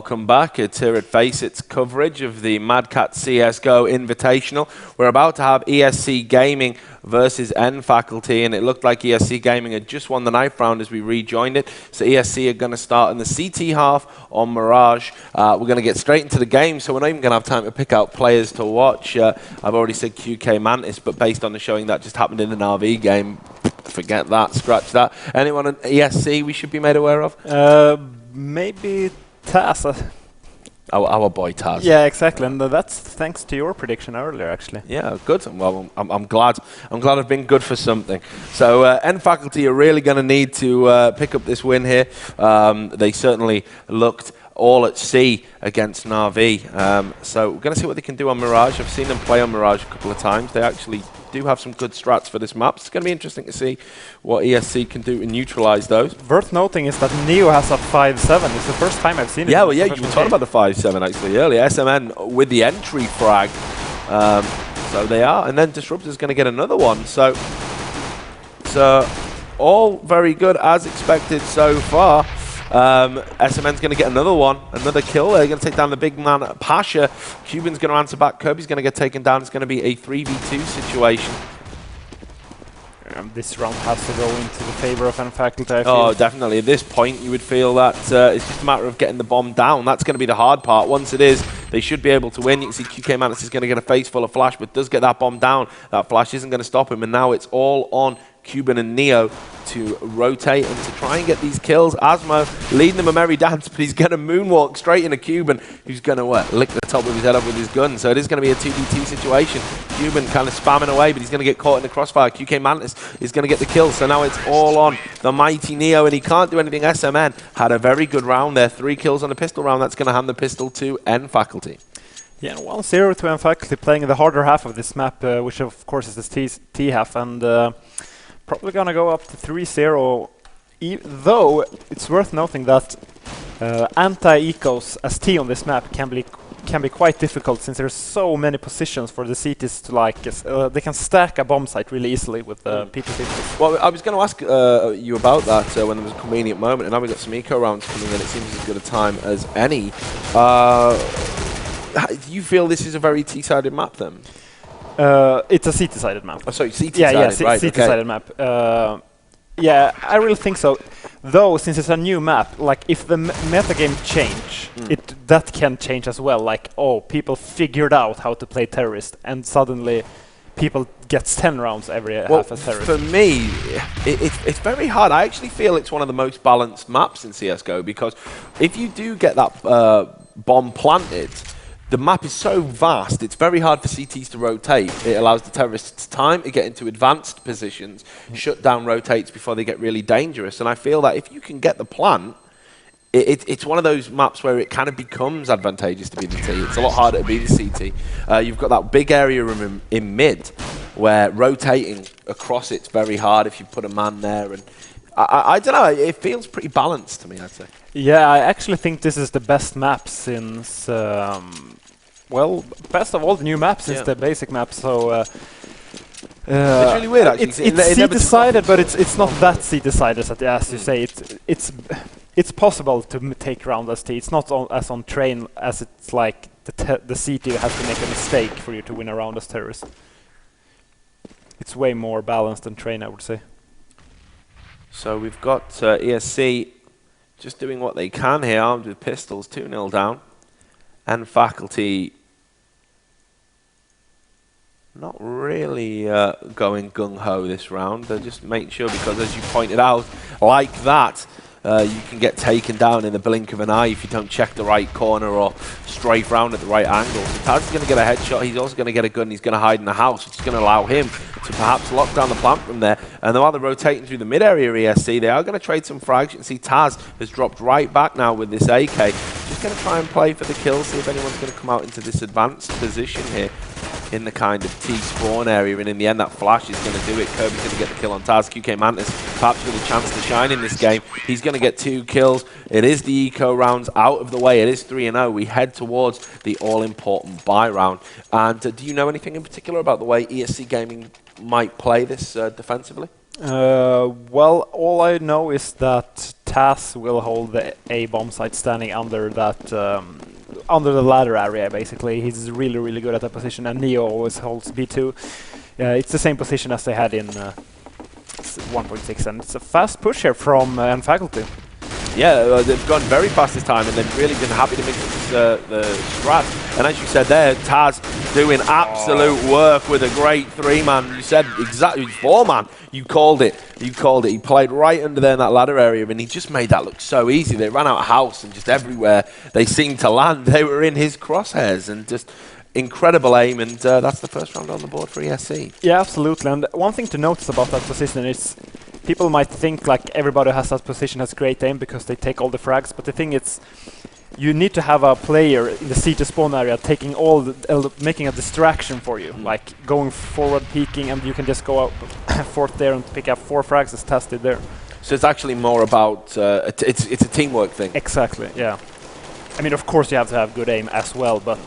welcome back. It's here at Faceit coverage of the Mad Catz CSGO Invitational. We're about to have ESC Gaming versus N-Faculty, and it looked like ESC Gaming had just won the ninth round as we rejoined it. So ESC are going to start in the CT half on Mirage. We're going to get straight into the game, so we're not even going to have time to pick out players to watch. I've already said QK Mantis, but based on the showing that just happened in an RV game, forget that, scratch that. Anyone on ESC we should be made aware of? Maybe Taz. Our boy Taz. Yeah, exactly, and that's thanks to your prediction earlier, actually. Yeah, good. Well, I'm glad. I'm glad I've been good for something. So N-Faculty are really going to need to pick up this win here. They certainly looked all at sea against Na'Vi. So we're going to see what they can do on Mirage. I've seen them play on Mirage a couple of times. They actually do have some good strats for this map. It's going to be interesting to see what ESC can do to neutralize those. Worth noting is that Neo has a 5-7. It's the first time I've seen it. Yeah, well, yeah, you were talking about the 5-7 actually earlier. SMN with the entry frag. So they are. And then Disruptor's going to get another one. So all very good as expected so far. SMN's going to get another one, another kill. They're going to take down the big man Pasha. Cuban's going to answer back. Kirby's going to get taken down. It's going to be a 3v2 situation. This round has to go into the favor of N-Faculty, I feel. Oh, definitely. At this point, you would feel that it's just a matter of getting the bomb down. That's going to be the hard part. Once it is, they should be able to win. You can see QK Mantis is going to get a face full of flash, but does get that bomb down. That flash isn't going to stop him, and now it's all on Cuban and Neo to rotate and to try and get these kills. Asmo leading them a merry dance, but he's going to moonwalk straight into Cuban, who's going to lick the top of his head up with his gun. So it is going to be a 2v2 situation. Cuban kind of spamming away, but he's going to get caught in the crossfire. QK Mantis is going to get the kill. So now it's all on the mighty Neo, and he can't do anything. SMN had a very good round there. 3 kills on the pistol round. That's going to hand the pistol to N-Faculty. Yeah, 1-0 to N-Faculty, playing the harder half of this map, which of course is the T half, and probably gonna go up to 3-0, though it's worth noting that anti-ecos as T on this map can be quite difficult, since there's so many positions for the CTs to like. They can stack a bomb site really easily with PP50s. Well, I was going to ask you about that when there was a convenient moment, and now we've got some eco rounds coming in. It seems as good a time as any. Do you feel this is a very T-sided map then? It's a CT-sided map. Oh, sorry, CT-sided, yeah, right, CT-sided map. Yeah, I really think so. Though, since it's a new map, like if the metagame change, that can change as well. Like, oh, people figured out how to play terrorist, and suddenly people gets 10 rounds every half as terrorist. For me, it's very hard. I actually feel it's one of the most balanced maps in CSGO, because if you do get that bomb planted, the map is so vast, it's very hard for CTs to rotate. It allows the terrorists time to get into advanced positions, shut down rotates before they get really dangerous. And I feel that if you can get the plant, it's one of those maps where it kind of becomes advantageous to be the T. It's a lot harder to be the CT. You've got that big area in mid, where rotating across it's very hard if you put a man there. And I don't know, it feels pretty balanced to me, I'd say. Yeah, I actually think this is the best map since, well, best of all the new maps since the basic map. So it's really weird, actually. It's C-decided, but it's not that C-decided, as you say. It's possible to take round as T. It's not as on train as it's like the CT has to make a mistake for you to win a round as terrorist. It's way more balanced than train, I would say. So we've got ESC just doing what they can here, armed with pistols, 2-0 down. And Faculty not really going gung-ho this round. They're just making sure, because as you pointed out, like that, you can get taken down in the blink of an eye if you don't check the right corner or strafe round at the right angle. So Taz is going to get a headshot. He's also going to get a gun. He's going to hide in the house, which is going to allow him to perhaps lock down the plant from there. And while they're rotating through the mid-area ESC, they are going to trade some frags. You can see Taz has dropped right back now with this AK. Just going to try and play for the kill, see if anyone's going to come out into this advanced position here in the kind of T-spawn area, and in the end that flash is going to do it. Kirby's going to get the kill on Taz. QK Mantis perhaps with a chance to shine in this game. He's going to get 2 kills. It is the eco rounds out of the way. It is 3-0. We head towards the all-important buy round. And do you know anything in particular about the way ESC Gaming might play this defensively? Well, all I know is that Taz will hold the A bomb site standing under that under the ladder area. Basically, he's really, really good at that position, and Neo always holds B2. It's the same position as they had in 1.6, and it's a fast push here from Faculty. Yeah, they've gone very fast this time, and they've really been happy to mix the strat. And as you said there, Taz doing absolute work with a great 3-man. You said exactly 4-man. You called it. You called it. He played right under there in that ladder area, and he just made that look so easy. They ran out of house, and just everywhere they seemed to land, they were in his crosshairs, and just incredible aim. And that's the first round on the board for ESC. Yeah, absolutely. And one thing to notice about that position is people might think like everybody has that position has great aim because they take all the frags, but the thing is, you need to have a player in the C2 spawn area taking all the, making a distraction for you, like going forward, peeking, and you can just go out forth there and pick up 4 frags as tested there. So it's actually more about it's a teamwork thing. Exactly, yeah. I mean, of course you have to have good aim as well, but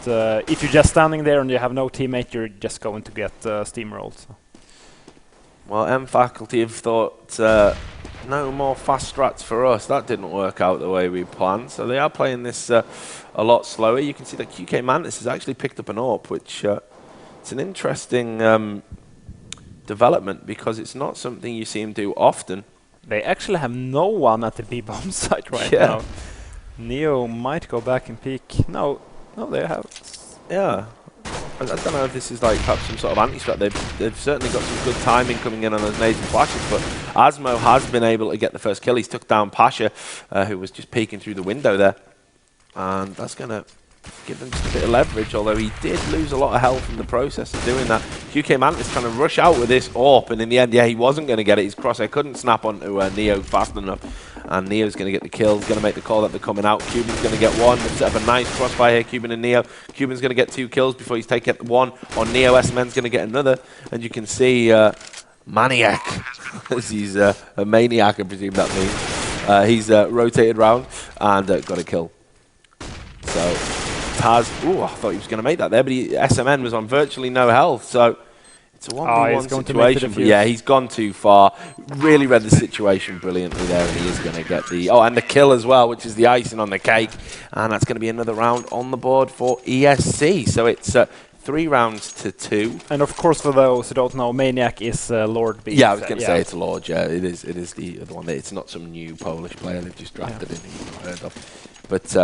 if you're just standing there and you have no teammate, you're just going to get steamrolled. So. Well, Faculty have thought no more fast strats for us. That didn't work out the way we planned, so they are playing this a lot slower. You can see that QK Mantis has actually picked up an AWP, which it's an interesting development because it's not something you see him do often. They actually have no one at the B-bomb site right now. Neo might go back and peek. No, they have. Yeah. I don't know if this is like perhaps some sort of anti-strat. They've certainly got some good timing coming in on those nades and flashes, but Asmo has been able to get the first kill. He's took down Pasha, who was just peeking through the window there. And that's going to give them just a bit of leverage, although he did lose a lot of health in the process of doing that. QK Mantis trying to rush out with this AWP, and in the end, yeah, he wasn't going to get it. His crosshair couldn't snap onto Neo fast enough. And Neo's going to get the kill, going to make the call that they're coming out. Cuban's going to get one. They've set up a nice crossfire here, Cuban and Neo. Cuban's going to get 2 kills before he's taken one on Neo. SMN's going to get another. And you can see Maniac, as he's a maniac, I presume that means. He's rotated round and got a kill. So Taz, ooh, I thought he was going to make that there, but SMN was on virtually no health. So it's a 1v1 situation, but yeah, he's gone too far. Really read the situation brilliantly there, and he is going to get the... Oh, and the kill as well, which is the icing on the cake. And that's going to be another round on the board for ESC. So it's 3 rounds to 2. And of course, for those who don't know, Maniac is Lord B. Yeah, I was going to say it's Lord, yeah. It is the other one. It's not some new Polish player they've just drafted in who you've not heard of. But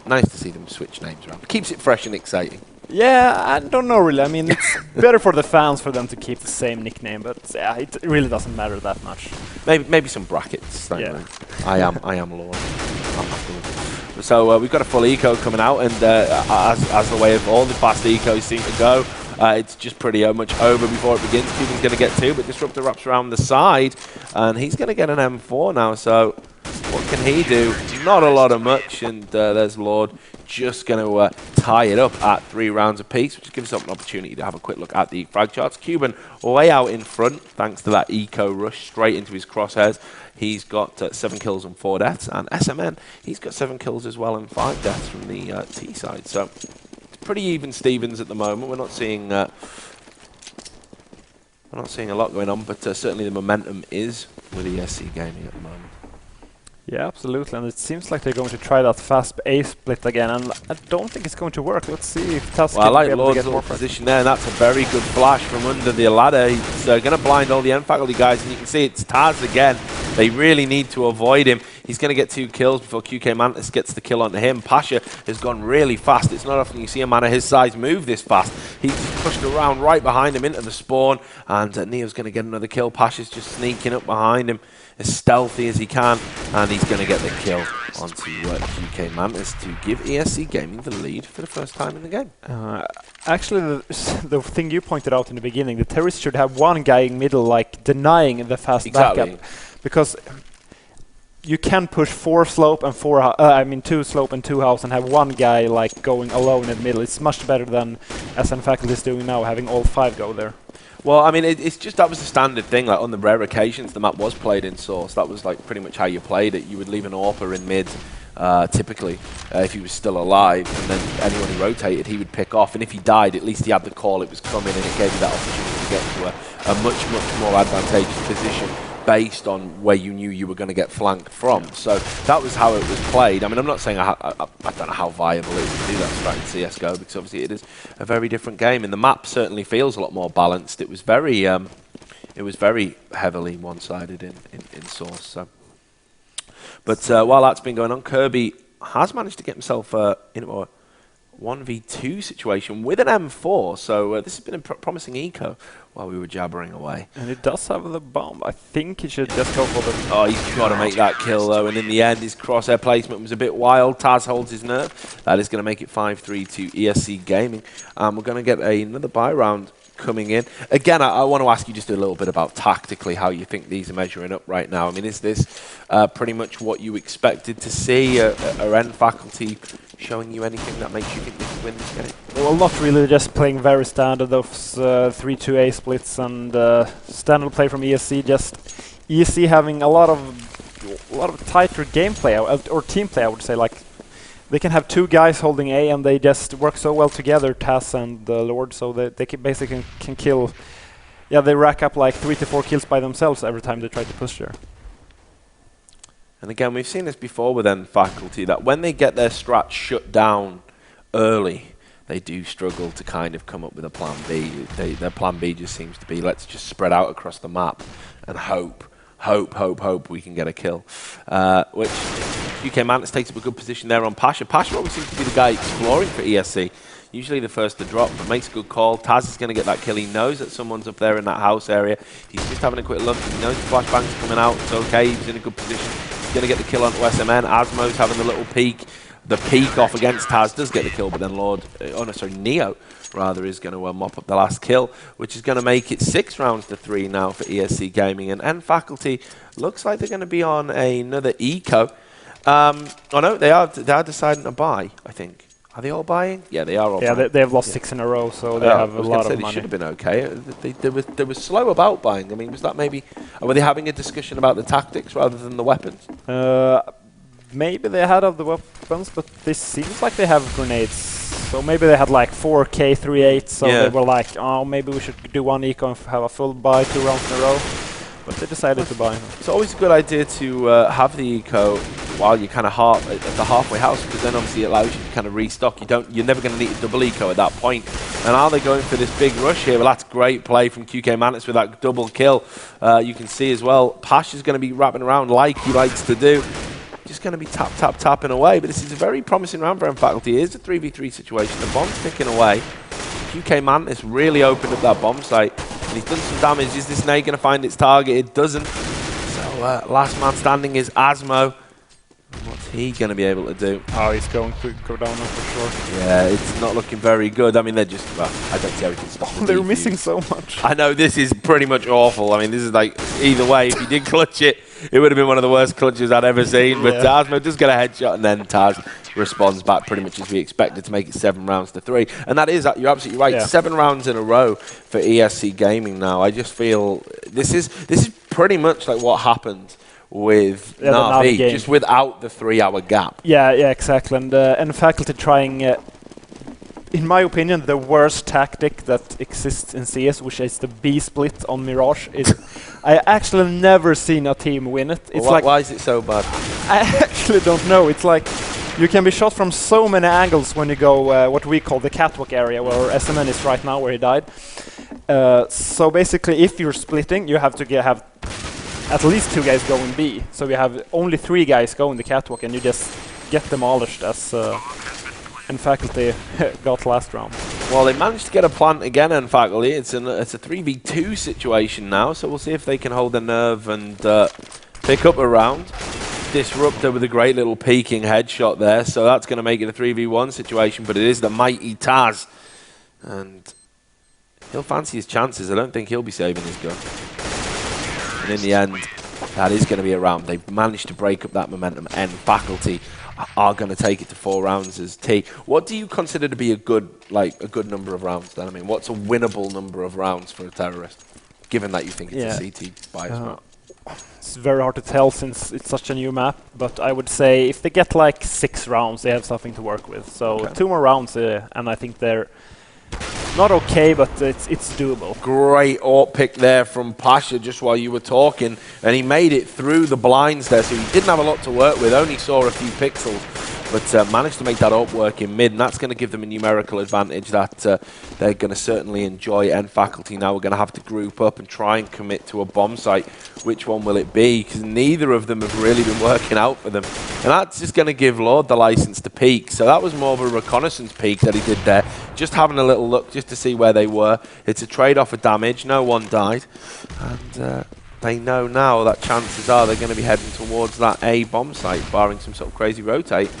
nice to see them switch names around. Keeps it fresh and exciting. Yeah, I don't know really. I mean, it's better for the fans for them to keep the same nickname, but yeah, it really doesn't matter that much. Maybe some brackets. Yeah. I am Lord. I'm happy with it. So we've got a full eco coming out, and as the way of all the fast ecos seem to go, it's just pretty much over before it begins. Cuban's going to get 2, but Disruptor wraps around the side, and he's going to get an M4 now. So what can he do? Not a lot of much, and there's Lord just going to tie it up at 3 rounds apiece, which gives us an opportunity to have a quick look at the frag charts. Cuban way out in front, thanks to that eco rush straight into his crosshairs. He's got 7 kills and 4 deaths, and SMN, he's got 7 kills as well and 5 deaths from the T side. So it's pretty even Stevens at the moment. We're not seeing a lot going on, but certainly the momentum is with ESC Gaming at the moment. Yeah, absolutely, and it seems like they're going to try that fast A split again, and I don't think it's going to work. Let's see if Taz I like be able Lord's to get more position there, and that's a very good flash from under the ladder. He's going to blind all the Faculty guys, and you can see it's Taz again. They really need to avoid him. He's going to get 2 kills before QK Mantis gets the kill onto him. Pasha has gone really fast. It's not often you see a man of his size move this fast. He's pushed around right behind him into the spawn, and Neo's going to get another kill. Pasha's just sneaking up behind him as stealthy as he can, and he's going to get the kill onto QK Mantis to give ESC Gaming the lead for the first time in the game. Actually, the thing you pointed out in the beginning, the terrorists should have one guy in middle, like denying the fast backup, because you can push 4 slope and 2 slope and 2 house and have one guy like going alone in the middle. It's much better than SN Faculty is doing now, having all 5 go there. Well, I mean, it's just that was the standard thing. Like on the rare occasions the map was played in Source, that was like pretty much how you played it. You would leave an AWPer in mid, typically, if he was still alive, and then anyone who rotated, he would pick off. And if he died, at least he had the call, it was coming, and it gave you that opportunity to get to a much more advantageous position based on where you knew you were going to get flanked from. So that was how it was played. I mean, I'm not saying I don't know how viable it is to do that strat in CSGO, because obviously it is a very different game, and the map certainly feels a lot more balanced. It was very heavily one-sided in Source. So. But while that's been going on, Kirby has managed to get himself into a 1v2 situation with an M4, so this has been a promising eco while we were jabbering away. And it does have the bomb. I think he should just go for the... Oh, he's got to make that kill, though, and in the end, his crosshair placement was a bit wild. Taz holds his nerve. That is going to make it 5-3 to ESC Gaming. We're going to get another buy round coming in. Again, I want to ask you just a little bit about tactically how you think these are measuring up right now. I mean, is this pretty much what you expected to see? Are N Faculty showing you anything that makes you think they can win this game? Well, not really, just playing very standard, those 3-2-A splits and standard play from ESC, just ESC having a lot of tighter gameplay, or team play, I would say. Like, they can have two guys holding A and they just work so well together, Taz and Lord, so they basically can kill. Yeah, they rack up like 3 to 4 kills by themselves every time they try to push there. And again, we've seen this before with N Faculty, that when they get their strat shut down early, they do struggle to kind of come up with a plan B. Their plan B just seems to be, let's just spread out across the map and hope we can get a kill. Which UK Mantis takes up a good position there on Pasha. Pasha always seems to be the guy exploring for ESC. Usually the first to drop, but makes a good call. Taz is going to get that kill. He knows that someone's up there in that house area. He's just having a quick look. He knows the flashbang's coming out. It's okay. He's in a good position. He's going to get the kill onto SMN. Asmo's having the little peek. The peek off against Taz does get the kill, but then Neo rather is going to mop up the last kill, which is going to make it 6-3 now for ESC Gaming. And N Faculty looks like they're going to be on another eco. Oh no, they are deciding to buy, I think. Are they all buying? Yeah, they are all buying. Yeah, they have lost 6 in a row, so they have a lot of money. They should have been okay. They were slow about buying. I mean, was that maybe... Were they having a discussion about the tactics rather than the weapons? Maybe they had of the weapons, but this seems like they have grenades. So maybe they had like 4 K38, so they were like, oh, maybe we should do one eco and have a full buy 2 rounds in a row. But they decided to buy. It's always a good idea to have the eco while you're kind of at the halfway house, because then obviously it allows you to kind of restock. You're never going to need a double eco at that point. And are they going for this big rush here? Well, that's great play from QK Mantis with that double kill. You can see as well, Pasha's going to be wrapping around like he likes to do. Just going to be tapping away. But this is a very promising round for M Faculty. It is a 3v3 situation. The bomb's ticking away. QK Mantis really opened up that bomb site. And he's done some damage. Is this nade going to find its target? It doesn't. So last man standing is Asmo. What's he going to be able to do? Oh, he's going to go down now for sure. Yeah, it's not looking very good. I mean, they're just... Well, I don't see how we can stop them. They're missing so much. I know, this is pretty much awful. I mean, this is like... Either way, if he did clutch it, it would have been one of the worst clutches I'd ever seen. But Asmo does get a headshot, and then Taz responds back pretty much as we expected to make it 7-3. And that is... You're absolutely right. Yeah. 7 rounds in a row for ESC Gaming now. I just feel... This is pretty much like what happened with Na'Vi, just without the 3-hour gap. Yeah, exactly. And Faculty trying, in my opinion, the worst tactic that exists in CS, which is the B split on Mirage. I actually never seen a team win it. It's why is it so bad? I actually don't know. It's like you can be shot from so many angles when you go what we call the catwalk area, where SMN is right now, where he died. So basically, if you're splitting, you have to have at least 2 guys going B. So we have only 3 guys going the catwalk, and you just get demolished as N Faculty got last round. Well, they managed to get a plant again, N Faculty. It's a 3v2 situation now, so we'll see if they can hold their nerve and pick up a round. Disruptor with a great little peeking headshot there, so that's going to make it a 3v1 situation, but it is the mighty Taz. And he'll fancy his chances. I don't think he'll be saving his gun. And in the end, that is going to be a round. They've managed to break up that momentum. N Faculty are going to take it to 4 rounds as T. What do you consider to be a good number of rounds then? I mean, what's a winnable number of rounds for a terrorist, given that you think it's a CT bias map? It's very hard to tell since it's such a new map, but I would say if they get like 6 rounds, they have something to work with. So 2 more rounds, and I think they're not okay, but it's doable. Great AWP pick there from Pasha just while you were talking, and he made it through the blinds there, so he didn't have a lot to work with, only saw a few pixels, but managed to make that AWP work in mid, and that's going to give them a numerical advantage that they're going to certainly enjoy. Faculty now are going to have to group up and try and commit to a bomb site. Which one will it be? Because neither of them have really been working out for them, and that's just going to give Lord the license to peek. So that was more of a reconnaissance peek that he did there, just having a little look just to see where they were. It's a trade-off of damage. No one died, and they know now that chances are they're going to be heading towards that A bomb site, barring some sort of crazy rotate.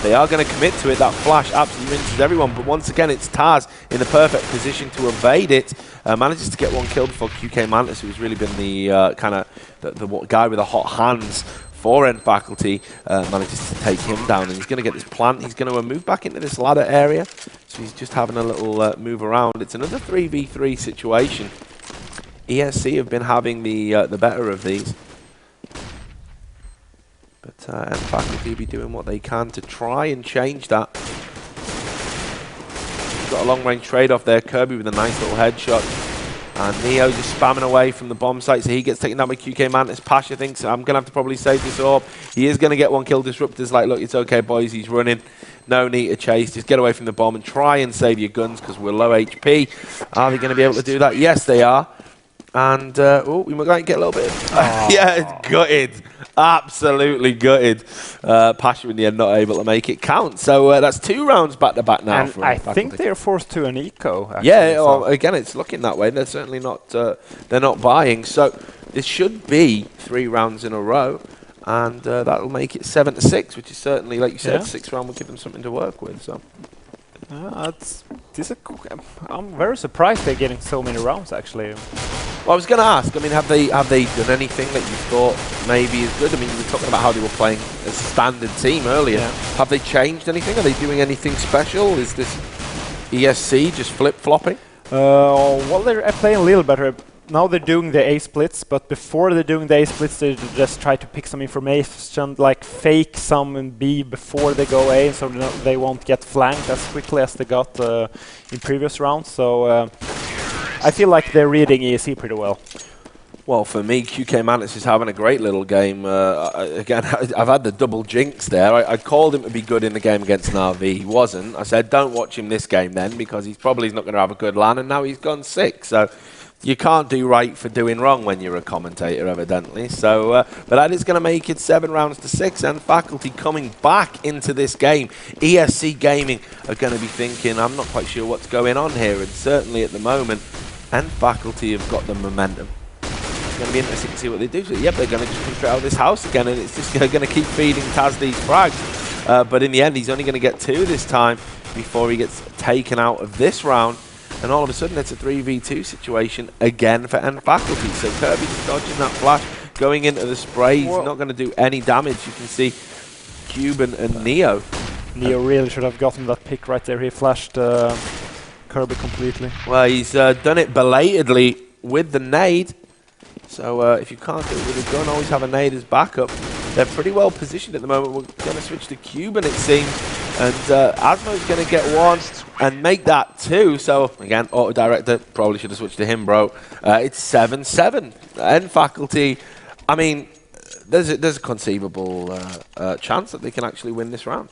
They are going to commit to it. That flash absolutely rinses everyone, but once again it's Taz in the perfect position to evade it. Manages to get one kill before QK Mantis, who's really been the kind of the guy with the hot hands for N Faculty, manages to take him down, and he's going to get this plant. He's going to move back into this ladder area, so he's just having a little move around. It's another 3v3 situation. ESC have been having the better of these. But N Faculty be doing what they can to try and change that. He's got a long-range trade-off there. Kirby with a nice little headshot. And Neo just spamming away from the bomb site, so he gets taken down by QK Mantis. Pasha thinks, I'm going to have to probably save this AWP. He is going to get one kill. Disruptor's like, look, it's okay, boys. He's running. No need to chase. Just get away from the bomb and try and save your guns because we're low HP. Are they going to be able to do that? Yes, they are. And, oh, we might get a little bit of... yeah, gutted. Absolutely gutted. Pasha in the end not able to make it count. So that's 2 rounds back-to-back now. And I think they're forced to an eco, actually. Yeah, well, again, it's looking that way. They're certainly not, they're not buying. So this should be 3 rounds in a row. And that'll make it 7-6, which is certainly, like you said, 6 round will give them something to work with. So I'm very surprised they're getting so many rounds, actually. Well, I was going to ask, I mean, have they done anything that you thought maybe is good? I mean, you were talking about how they were playing as a standard team earlier. Yeah. Have they changed anything? Are they doing anything special? Is this ESC just flip-flopping? Well, they're playing a little better. Now they're doing the A splits, but before they're doing the A splits, they just try to pick some information, like fake some in B before they go A, so they won't get flanked as quickly as they got in previous rounds. So I feel like they're reading ESC pretty well. Well, for me, QK Mantis is having a great little game. Again, I've had the double jinx there. I called him to be good in the game against Na'Vi. He wasn't. I said, don't watch him this game then, because he's probably not going to have a good LAN, and now he's gone 6. So you can't do right for doing wrong when you're a commentator, evidently. So, but that is going to make it 7 rounds to 6, and Faculty coming back into this game. ESC Gaming are going to be thinking, I'm not quite sure what's going on here, and certainly at the moment, and Faculty have got the momentum. It's going to be interesting to see what they do. So, yep, they're going to just come straight out of this house again, and it's just going to keep feeding Taz these frags. But in the end, he's only going to get 2 this time before he gets taken out of this round. And all of a sudden, it's a 3v2 situation again for N Faculty. So Kirby just dodging that flash, going into the spray. He's not going to do any damage. You can see Cuban and Neo. Neo really should have gotten that pick right there. He flashed Kirby completely. Well, he's done it belatedly with the nade. So if you can't do it with a gun, always have a nade as backup. They're pretty well positioned at the moment. We're going to switch to Cuban, it seems. And Asmo's going to get 1 and make that 2. So, again, auto director, probably should have switched to him, bro. It's 7-7. N Faculty, I mean, there's a conceivable chance that they can actually win this round.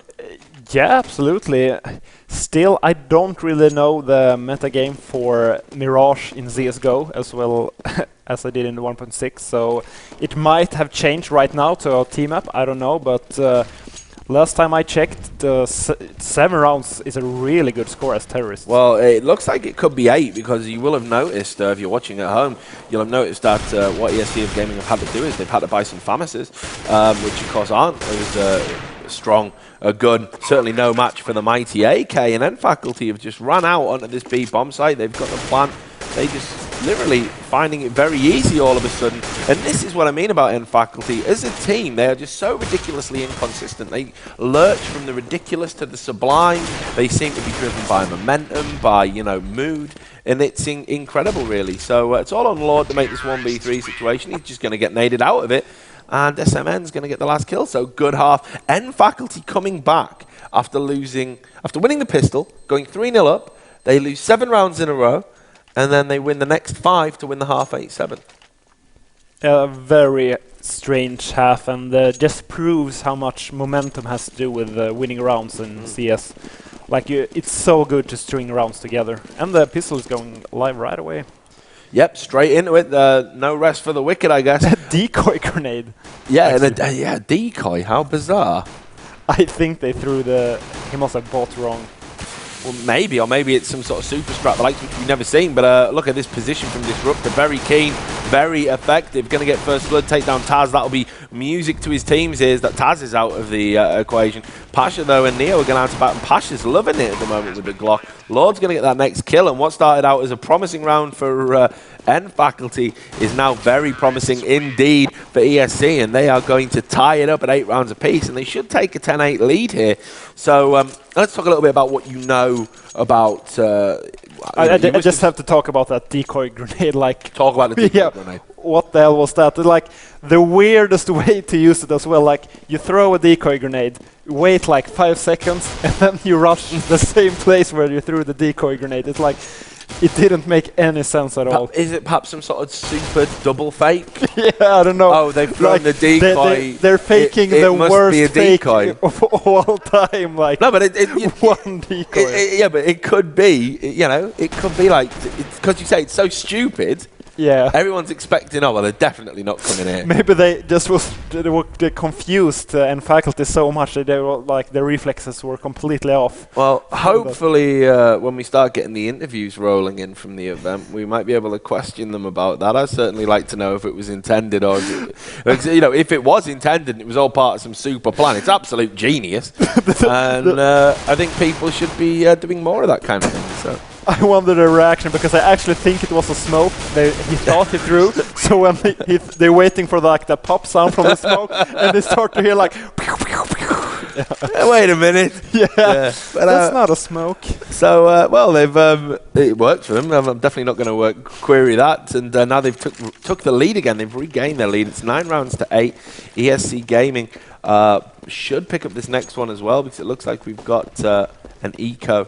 Yeah, absolutely. Still, I don't really know the metagame for Mirage in CSGO as well as I did in the 1.6, so it might have changed right now to a team up, I don't know, but last time I checked, 7 rounds is a really good score as terrorists. Well, it looks like it could be 8, because you will have noticed, if you're watching at home, you'll have noticed that what ESC of Gaming have had to do is they've had to buy some FAMASs, which of course aren't as strong a gun, certainly no match for the mighty AK, and N Faculty have just run out onto this B bomb site. They've got the plant. They just literally finding it very easy all of a sudden. And this is what I mean about N Faculty. As a team, they are just so ridiculously inconsistent. They lurch from the ridiculous to the sublime. They seem to be driven by momentum, by, you know, mood. And it's incredible, really. So it's all on Lord to make this 1v3 situation. He's just going to get naded out of it. And SMN's going to get the last kill, so good half. N Faculty coming back after winning the pistol, going 3-0 up. They lose 7 rounds in a row, and then they win the next 5 to win the half 8-7. A very strange half, and just proves how much momentum has to do with winning rounds in CS. Like, it's so good to string rounds together. And the pistol is going live right away. Yep, straight into it. No rest for the wicked, I guess. A decoy grenade. Yeah, and decoy. How bizarre. I think they threw he must have bought wrong. Well, maybe, or maybe it's some sort of super scrap, the likes which we've never seen. But look at this position from Disruptor. Very keen, very effective. Going to get first blood, take down Taz. That'll be music to his team's ears that Taz is out of the equation. Pasha, though, and Neo are going out to bat, and Pasha's loving it at the moment with the Glock. Lord's going to get that next kill, and what started out as a promising round for N Faculty is now very promising indeed for ESC, and they are going to tie it up at 8 rounds apiece, and they should take a 10-8 lead here. So let's talk a little bit about what you know about... I just have to talk about that decoy grenade. Like, talk about the decoy grenade. What the hell was that? Like, the weirdest way to use it as well. Like, you throw a decoy grenade, wait like 5 seconds, and then you rush the same place where you threw the decoy grenade. It's like, it didn't make any sense at all. Is it perhaps some sort of super double fake? Yeah, I don't know. Oh, they've thrown the decoy. They're faking it the must worst be a fake decoy. of all time. Like, no, but one decoy. Yeah, but it could be, you know, it could be like, because you say it's so stupid. Yeah. Everyone's expecting, oh, well, they're definitely not coming here. Maybe they just were confused and Faculty so much that they were like their reflexes were completely off. Well, hopefully when we start getting the interviews rolling in from the event, we might be able to question them about that. I'd certainly like to know if it was intended or, you know, if it was intended and it was all part of some super plan. It's absolute genius. And I think people should be doing more of that kind of thing. So. I wonder the reaction because I actually think it was a smoke. He thought he threw. So when they're waiting for like the pop sound from the smoke, and they start to hear like. Wait a minute. Yeah, but, that's not a smoke. So well, they've it worked for them. I'm definitely not going to query that. And now they've took the lead again. They've regained their lead. It's 9 rounds to 8. ESC Gaming should pick up this next one as well because it looks like we've got an eco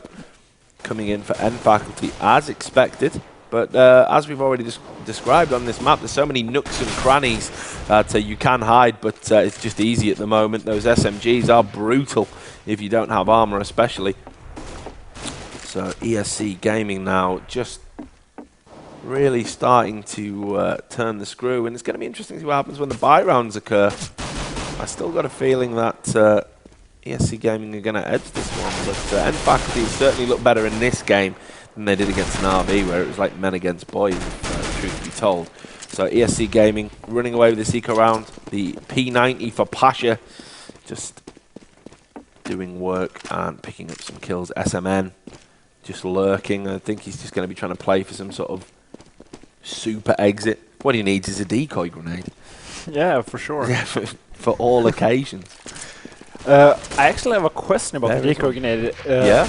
coming in for N Faculty as expected, but as we've already described on this map, there's so many nooks and crannies that you can hide, but it's just easy at the moment. Those SMGs are brutal if you don't have armor especially. So ESC Gaming now just really starting to turn the screw, and it's going to be interesting to see what happens when the buy rounds occur. I still got a feeling that ESC Gaming are going to edge this one, but N Faculty certainly look better in this game than they did against an RV, where it was like men against boys, if truth be told. So ESC Gaming running away with this eco round. The P90 for Pasha just doing work and picking up some kills. SMN just lurking. I think he's just going to be trying to play for some sort of super exit. What he needs is a decoy grenade. Yeah, for sure. Yeah, for all occasions. I actually have a question about the decoy grenade. Yeah?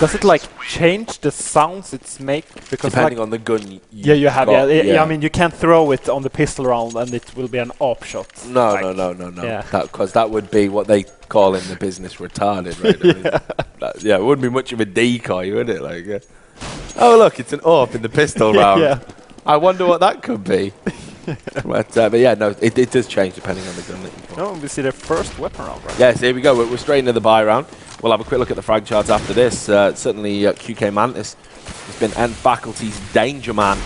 Does it like change the sounds it's make? Because depending like on the gun you have. got, Yeah, I mean, you can't throw it on the pistol round and it will be an op shot. No, like, no. Yeah. Because that would be what they call in the business retarded, right? Yeah. It wouldn't be much of a decoy, would it? Like, oh, look, it's an AWP in the pistol round. Yeah. I wonder what that could be. But yeah, no, it does change depending on the gun that you put. No, we see the first weapon round, right? Yes, here we go. We're straight into the buy round. We'll have a quick look at the frag charts after this. Certainly QK Mantis has been N Faculty's danger man.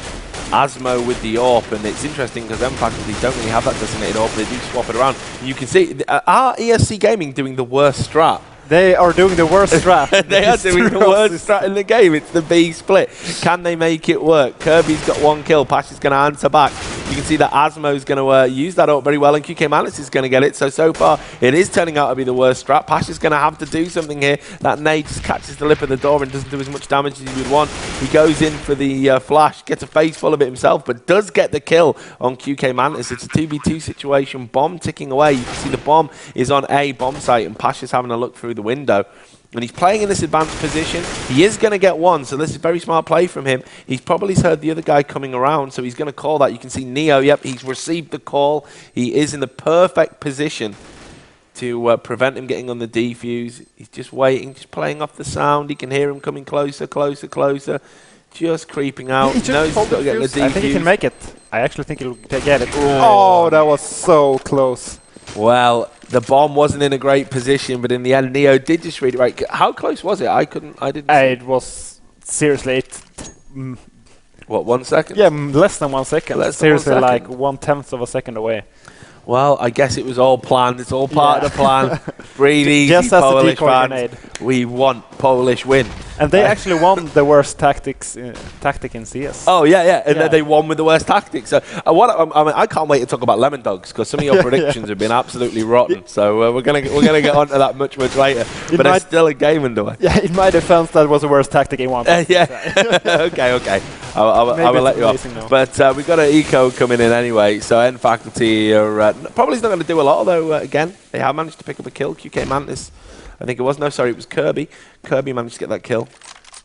Asmo with the AWP, and it's interesting because N Faculty don't really have that designated AWP. They do swap it around. You can see, are ESC Gaming doing the worst strat? They are doing the worst strat. They are doing the worst strat in the game. It's the B split. Can they make it work? Kirby's got 1 kill. Pash is going to answer back. You can see that Asmo's going to use that up very well, and QK Malice is going to get it. So far, it is turning out to be the worst strat. Pash is going to have to do something here. That nade just catches the lip of the door and doesn't do as much damage as he would want. He goes in for the flash, gets a face full of it himself, but does get the kill on QK Mantis. It's a 2v2 situation. Bomb ticking away. You can see the bomb is on A bomb site, and Pash is having a look through the window. And he's playing in this advanced position. He is going to get one, so this is a very smart play from him. He's probably heard the other guy coming around, so he's going to call that. You can see Neo, yep, he's received the call. He is in the perfect position to prevent him getting on the defuse. He's just waiting, just playing off the sound. He can hear him coming closer, closer, closer. Just creeping out. He just Knows he's pulled got to the get the fuse. I think he can defuse. make it. I actually think he'll get it. Oh, that was so close. Well, the bomb wasn't in a great position, but in the end, Neo did just read it right. How close was it? I didn't see. It was seriously What, 1 second? yeah, less than 1 second. Less than 1 Seriously, second. like 1/10 of a second away. Well, I guess it was all planned. It's all part Yeah. of the plan. Breathe easy, Just as the Polish decoy fans. grenade. We want Polish win. And they actually won the worst tactic in CS. Oh yeah, and Yeah. then they won with the worst tactics. So I can't wait to talk about Lemon Dogs because some of your predictions have been absolutely rotten. So we're gonna get onto that much later. But there's still a game underway. Yeah, in my defense, that was the worst tactic in one. Yeah. okay. I will let you off. But we've got an eco coming in anyway. So N Faculty are probably not going to do a lot, although again they have managed to pick up a kill. QK Mantis, I think it was. No, sorry, it was Kirby. Kirby managed to get that kill.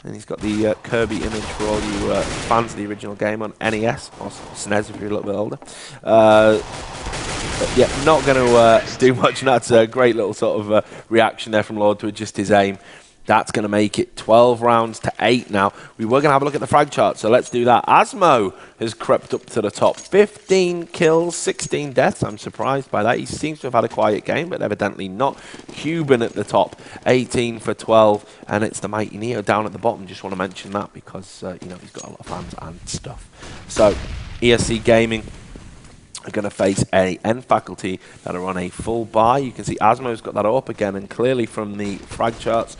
And he's got the Kirby image for all you fans of the original game on NES, or SNES if you're a little bit older. But yeah, not going to do much, and that's a great little sort of reaction there from Lord to adjust his aim. That's going to make it 12 rounds to 8 now. We were going to have a look at the frag chart, so let's do that. Asmo has crept up to the top. 15 kills, 16 deaths. I'm surprised by that. He seems to have had a quiet game, but evidently not. Cuban at the top, 18 for 12, and it's the mighty Neo down at the bottom. Just want to mention that because he's got a lot of fans and stuff. So, ESC Gaming are going to face a N Faculty that are on a full buy. You can see Asmo's got that up again, and clearly from the frag charts,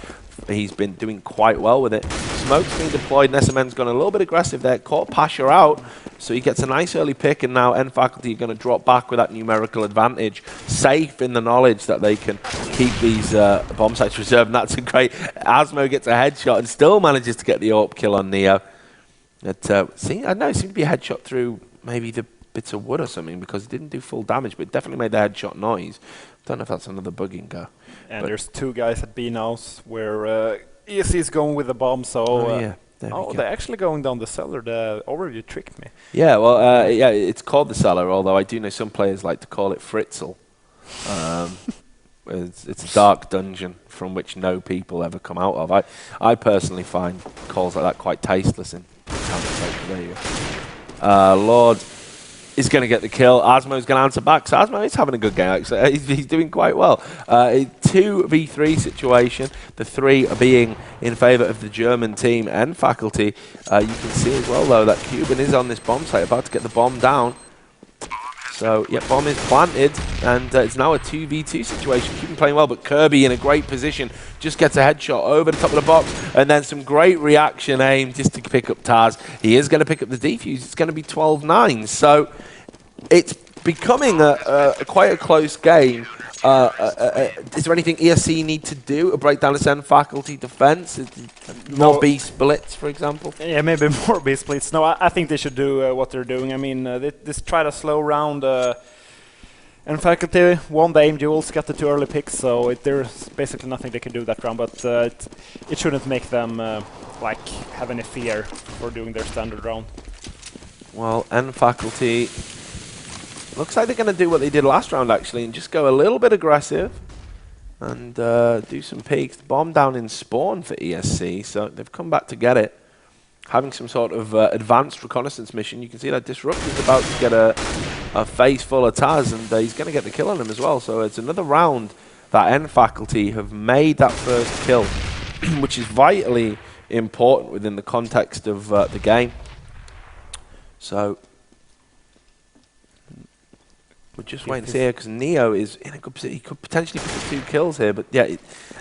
he's been doing quite well with it. Smoke's being deployed, and SMN's gone a little bit aggressive there. Caught Pasha out, so he gets a nice early pick, and now N Faculty are going to drop back with that numerical advantage. Safe in the knowledge that they can keep these bomb sites reserved, and that's a great... Asmo gets a headshot and still manages to get the AWP kill on Neo. I don't know, it seemed to be a headshot through maybe the bits of wood or something because it didn't do full damage, but it definitely made the headshot noise. Don't know if that's another bugging go. And there's two guys at B now where ESC is going with the bomb, so... they're actually going down the cellar. The overview tricked me. Yeah, well, it's called the cellar, although I do know some players like to call it Fritzl. It's a dark dungeon from which no people ever come out of. I personally find calls like that quite tasteless in conversation. There you go. Lord is going to get the kill. Asmo's going to answer back. So Asmo is having a good game, actually. He's doing quite well. A 2v3 situation. The 3 are being in favour of the German team and Faculty. You can see as well, though, that Cuban is on this bomb site, about to get the bomb down. So, yeah, bomb is planted, and it's now a 2v2 situation. Cuban playing well, but Kirby in a great position. Just gets a headshot over the top of the box, and then some great reaction aim just to pick up Taz. He is going to pick up the defuse. It's going to be 12-9. So, it's becoming quite a close game. Is there anything ESC need to do to break down the N Faculty defense? More B splits, for example? Yeah, maybe more B splits. No, I think they should do what they're doing. I mean, they just try to slow round. And Faculty won the aim duels, got the 2 early picks, so there's basically nothing they can do that round. But it shouldn't make them have any fear for doing their standard round. Well, N Faculty looks like they're going to do what they did last round, actually, and just go a little bit aggressive and do some peeks. Bomb down in spawn for ESC, so they've come back to get it. Having some sort of advanced reconnaissance mission. You can see that Disruptor's about to get a face full of Taz, and he's going to get the kill on him as well. So it's another round that N Faculty have made that first kill, which is vitally important within the context of the game. So we're just waiting to see here because Neo is in a good position. He could potentially pick up 2 kills here, but yeah,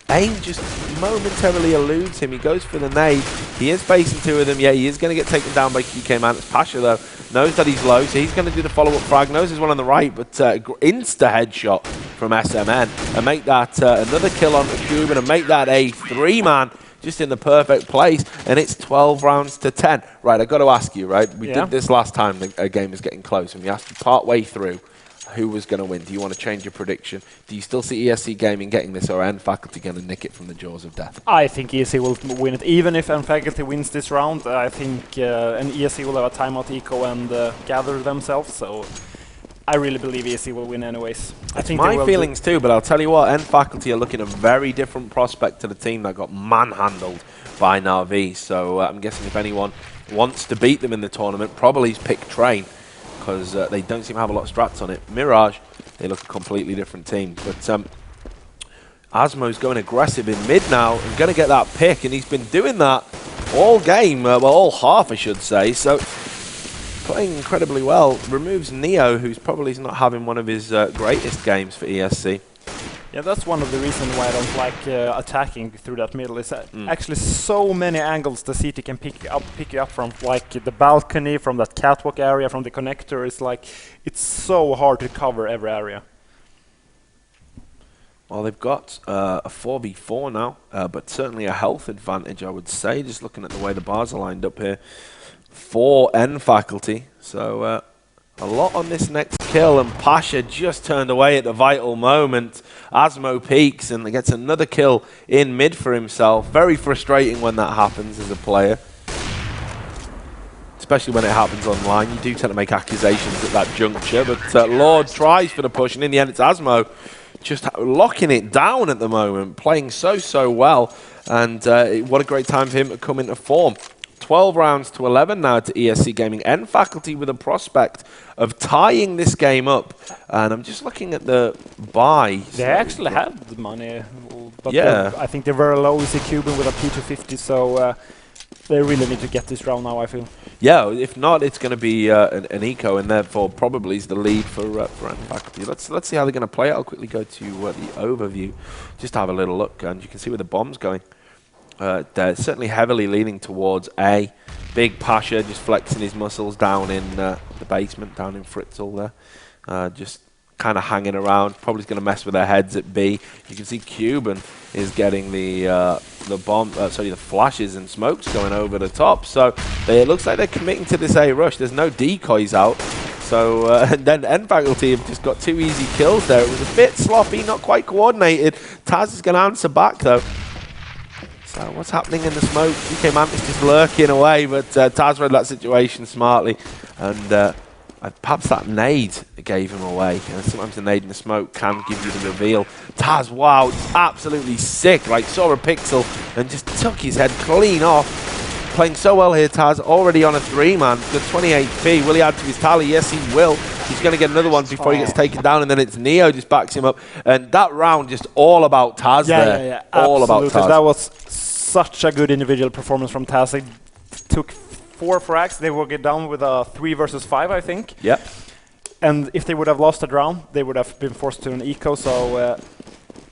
aim just momentarily eludes him. He goes for the nade. He is facing 2 of them. Yeah, he is going to get taken down by QK Mantis. Pasha, though, knows that he's low, so he's going to do the follow-up frag. Knows there's one on the right, but insta-headshot from SMN and make that another kill on the Cuban and make that a 3-man just in the perfect place, and it's 12 rounds to 10. Right, I've got to ask you, right? We did this last time the game was getting close, and we asked you part way through who was going to win. Do you want to change your prediction? Do you still see ESC Gaming getting this, or N Faculty going to nick it from the jaws of death? I think ESC will win it. Even if N Faculty wins this round, I think and ESC will have a timeout eco and gather themselves. So I really believe ESC will win anyways. I think My feelings too, but I'll tell you what, N Faculty are looking a very different prospect to the team that got manhandled by Na'Vi. So I'm guessing if anyone wants to beat them in the tournament, probably pick Train, because they don't seem to have a lot of strats on it. Mirage, they look a completely different team. But Asmo's going aggressive in mid now and going to get that pick, and he's been doing that all game, well, all half, I should say. So playing incredibly well. Removes Neo, who's probably not having one of his greatest games for ESC. Yeah, that's one of the reasons why I don't like attacking through that middle. Is that actually so many angles the CT can pick you up from, like the balcony, from that catwalk area, from the connector. It's like it's so hard to cover every area. Well, they've got a 4v4 now, but certainly a health advantage, I would say, just looking at the way the bars are lined up here for N Faculty. So a lot on this next kill, and Pasha just turned away at the vital moment. Asmo peaks and gets another kill in mid for himself. Very frustrating when that happens as a player, especially when it happens online. You do tend to make accusations at that juncture, but Lord tries for the push, and in the end it's Asmo just locking it down at the moment, playing so well, and what a great time for him to come into form. 12 rounds to 11 now to ESC Gaming. N Faculty with a prospect of tying this game up, and I'm just looking at the buy. They actually have the money, but yeah, I think they're very low with the Cuban with a P250, so they really need to get this round now, I feel. Yeah, if not, it's going to be an eco, and therefore probably is the lead for N Faculty. Let's see how they're going to play it. I'll quickly go to the overview, just to have a little look, and you can see where the bomb's going. They're certainly heavily leaning towards A. Big Pasha just flexing his muscles down in the basement, down in Fritzl there. Just kind of hanging around. Probably going to mess with their heads at B. You can see Cuban is getting the bomb, the flashes and smokes going over the top. So it looks like they're committing to this A rush. There's no decoys out. So and then N Faculty have just got 2 easy kills there. It was a bit sloppy, not quite coordinated. Taz is going to answer back though. So what's happening in the smoke? DK Mantis just lurking away, but Taz read that situation smartly, and perhaps that nade gave him away. Sometimes the nade in the smoke can give you the reveal. Taz, wow, absolutely sick, like saw a pixel and just took his head clean off. Playing so well here, Taz, already on a 3-man, got 28p. Will he add to his tally? Yes, he will. He's going to get another one before he gets taken down, and then it's Neo just backs him up. And that round just all about Taz there. Yeah, all absolutely. about Taz. That was such a good individual performance from Taz. They took 4 frags. They will get down with a 3 versus 5, I think. Yep. And if they would have lost that round, they would have been forced to an eco. So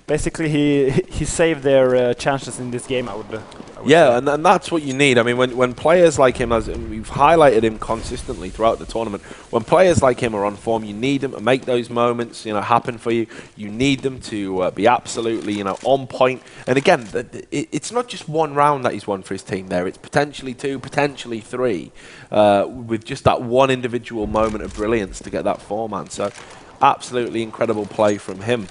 basically, he saved their chances in this game, I would say. And that's what you need. I mean, when players like him, as we've highlighted him consistently throughout the tournament, when players like him are on form, you need them to make those moments, happen for you. You need them to be absolutely, on point. And again, it's not just one round that he's won for his team there. It's potentially 2, potentially 3, with just that one individual moment of brilliance to get that 4-man. So absolutely incredible play from him.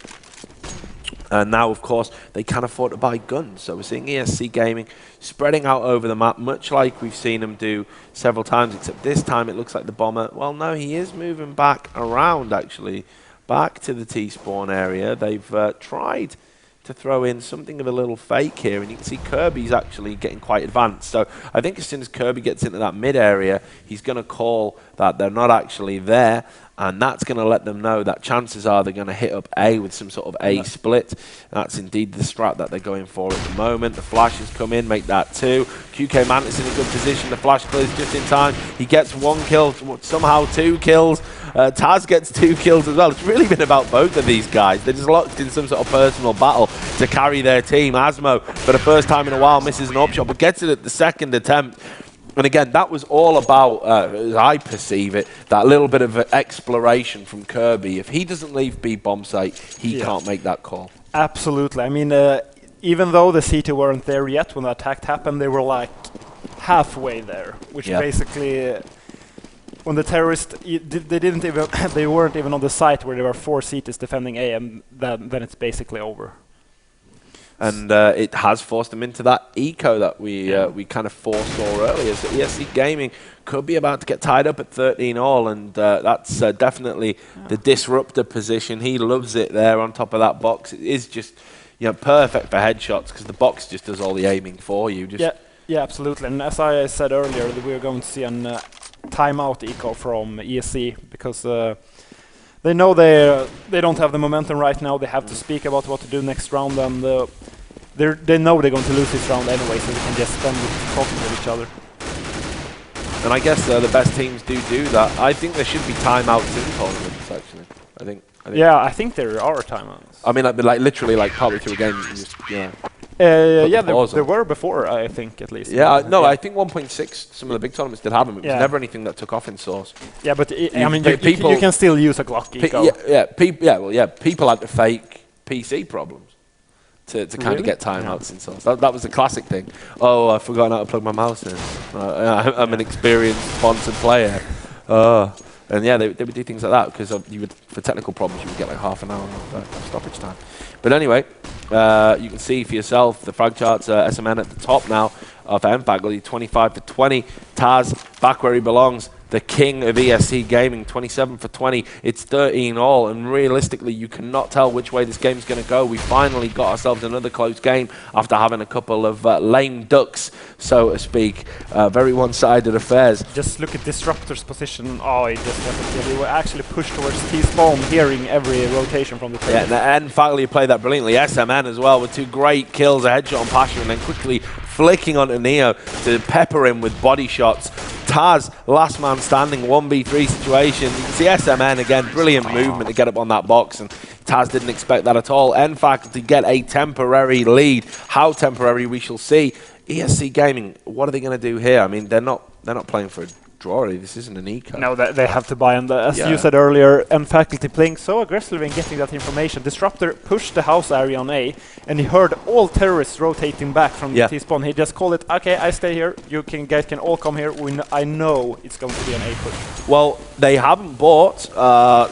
And now, of course, they can afford to buy guns. So we're seeing ESC Gaming spreading out over the map, much like we've seen them do several times, except this time it looks like the bomber, well, no, he is moving back around, actually, back to the T-spawn area. They've tried to throw in something of a little fake here, and you can see Kirby's actually getting quite advanced. So I think as soon as Kirby gets into that mid area, he's going to call that they're not actually there, and that's going to let them know that chances are they're going to hit up A with some sort of A split. That's indeed the strat that they're going for at the moment. The flashes come in, make that 2. QK Mantis in a good position. The flash clears just in time. He gets 1 kill, somehow 2 kills. Taz gets 2 kills as well. It's really been about both of these guys. They're just locked in some sort of personal battle to carry their team. Asmo, for the first time in a while, misses an upshot, but gets it at the 2nd attempt. And again, that was all about, as I perceive it, that little bit of exploration from Kirby. If he doesn't leave B bomb site, he can't make that call. Absolutely. I mean, even though the CT weren't there yet when the attack happened, they were like halfway there, which basically, when the terrorists, they weren't even on the site where there were 4 CTs defending A, and then it's basically over. And it has forced them into that eco that we kind of foresaw earlier. So ESC Gaming could be about to get tied up at 13 all, and that's definitely the disruptor position. He loves it there on top of that box. It is just perfect for headshots because the box just does all the aiming for you. Yeah, absolutely. And as I said earlier, we're going to see an timeout eco from ESC because they know they don't have the momentum right now. They have to speak about what to do next round, and they know they're going to lose this round anyway, so they can just spend it talking with each other. And I guess the best teams do that. I think there should be timeouts in tournaments, actually. I think there are timeouts. I mean, like literally, like partly through a game, you just there were before, I think, at least. I think 1.6, some of the big tournaments did have them. It was never anything that took off in Source. Yeah, but I mean, you can still use a Glock eco. People had to fake PC problems to kind of get timeouts in Source. That was a classic thing. Oh, I've forgotten how to plug my mouse in. I'm an experienced sponsored player. And yeah, they would do things like that because for technical problems, you would get like half an hour of stoppage time. But anyway, you can see for yourself the frag charts, SMN at the top now of mFaculty, 25 for 20. Taz back where he belongs, the king of ESC Gaming, 27 for 20. It's 13 all, and realistically, you cannot tell which way this game's going to go. We finally got ourselves another close game after having a couple of lame ducks, so to speak. Very one-sided affairs. Just look at Disruptor's position. Oh, he just he will actually push towards T-spawn, hearing every rotation from the table. Yeah, and Faculty played that brilliantly. SMN as well with 2 great kills, a headshot on Pasha, and then quickly flicking onto Neo to pepper him with body shots. Taz, last man standing, 1v3 situation. You can see SMN again, brilliant movement to get up on that box, and Taz didn't expect that at all. mFaculty get a temporary lead. How temporary, we shall see. ESC Gaming, what are they going to do here? I mean, they're not playing for a draw, really. This isn't an eco. No, they have to buy, and as you said earlier, mFaculty playing so aggressively and getting that information. Disruptor pushed the house area on A, and he heard all terrorists rotating back from the T-spawn. He just called it, okay, I stay here, guys can all come here, I know it's going to be an A push. Well, they haven't bought,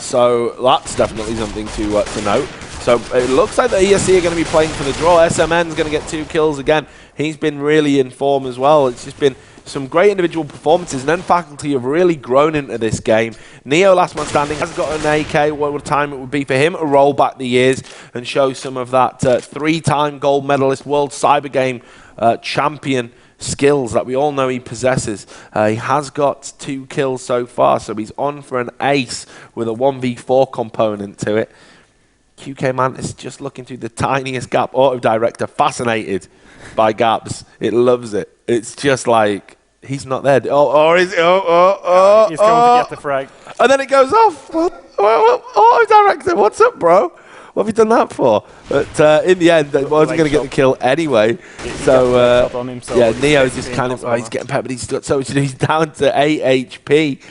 so that's definitely something to note. So it looks like the ESC are going to be playing for the draw. SMN's going to get 2 kills again. He's been really in form as well. It's just been some great individual performances, and mFaculty have really grown into this game. Neo, last man standing, has got an AK. What time it would be for him to roll back the years and show some of that 3-time gold medalist, world cyber game champion skills that we all know he possesses. He has got 2 kills so far, so he's on for an ace with a 1v4 component to it. QK Mantis just looking through the tiniest gap. Auto Director fascinated by gaps. It loves it. It's just like he's not there. He's going to get the frag. And then it goes off. Auto Director, what's up, bro? What have you done that for? But in the end, he wasn't going to get the kill anyway. So Neo's just kind of he's getting peppered. He's down to 8 HP.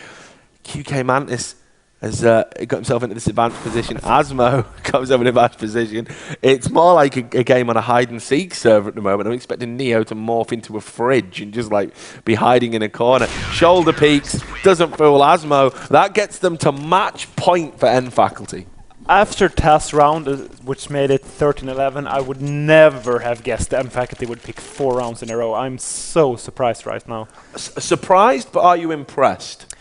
QK Mantis has got himself into this advanced position. Asmo got himself in an advanced position. It's more like a game on a hide-and-seek server at the moment. I'm expecting Neo to morph into a fridge and just like be hiding in a corner. Shoulder peaks, doesn't fool Asmo. That gets them to match point for mFaculty. After Taz round, which made it 13-11, I would never have guessed that mFaculty would pick 4 rounds in a row. I'm so surprised right now. Surprised, but are you impressed?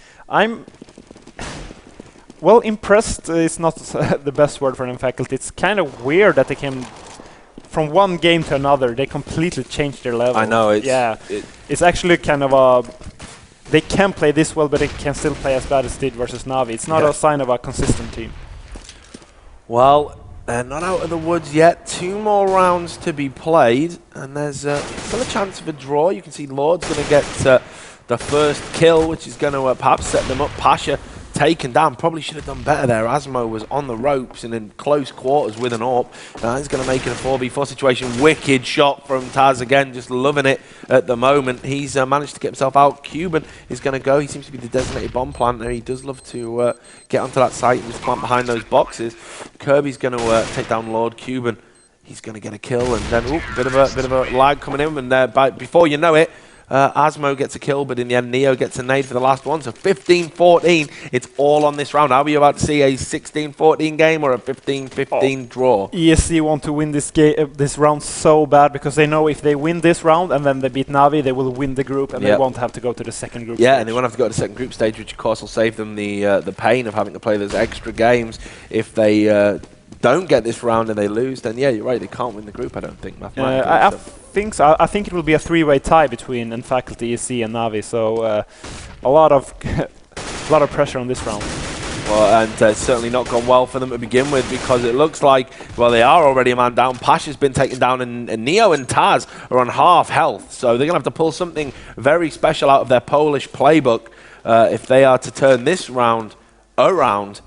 Well, impressed is not the best word for mFaculty. It's kind of weird that they came from one game to another. They completely changed their level. I know. It's actually kind of they can play this well, but they can still play as bad as they did versus Navi. It's not a sign of a consistent team. Well, they're not out of the woods yet. 2 more rounds to be played, and there's still a chance of a draw. You can see Lord's going to get the first kill, which is going to perhaps set them up. Pasha taken down. Probably should have done better there. Asmo was on the ropes and in close quarters with an AWP. He's going to make it a 4v4 situation. Wicked shot from Taz again, just loving it at the moment. He's managed to get himself out. Cuban is going to go. He seems to be the designated bomb planter. He does love to get onto that site and just plant behind those boxes. Kirby's going to take down Lord. Cuban, he's going to get a kill, and then bit of a lag coming in, and before you know it, Asmo gets a kill, but in the end, Neo gets a nade for the last one. So 15-14. It's all on this round. Are we about to see a 16-14 game or a 15-15 draw? ESC want to win this round so bad because they know if they win this round and then they beat Navi, they will win the group and they won't have to go to the second group stage. And they won't have to go to the second group stage, which of course will save them the pain of having to play those extra games. If they don't get this round and they lose, then yeah, you're right, they can't win the group, I don't think, mathematically. I think so. I think it will be a three-way tie between Faculty, ESC and Navi, so a lot of pressure on this round. Well, and it's certainly not gone well for them to begin with, because it looks like, well, they are already a man down. Pash has been taken down, and Neo and Taz are on half health. So they're going to have to pull something very special out of their Polish playbook if they are to turn this round around.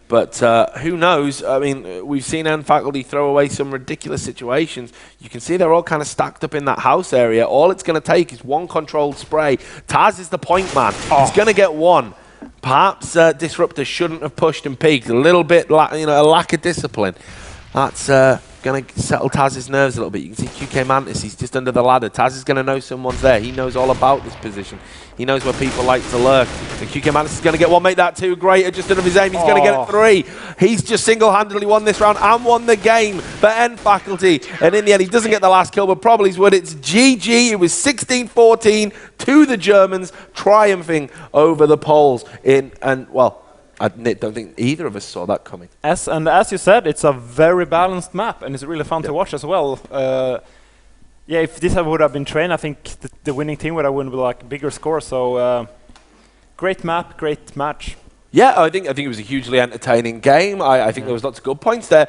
But who knows? I mean, we've seen Faculty throw away some ridiculous situations. You can see they're all kind of stacked up in that house area. All it's going to take is one controlled spray. Taz is the point man. He's going to get one. Perhaps Disruptor shouldn't have pushed and peaked. A little bit, a lack of discipline. That's going to settle Taz's nerves a little bit. You can see QK Mantis, he's just under the ladder. Taz is going to know someone's there. He knows all about this position. He knows where people like to lurk. And QK Mantis is going to get one, make that two. Great, just out of his aim, he's going to get three. He's just single-handedly won this round and won the game for Faculty. And in the end, he doesn't get the last kill, but probably would. It's GG. It was 16-14 to the Germans, triumphing over the Poles I don't think either of us saw that coming. As you said, it's a very balanced map, and it's really fun to watch as well. If this would have been trained, I think the winning team would have won with like a bigger score. So great map, great match. Yeah, I think it was a hugely entertaining game. I think there was lots of good points there.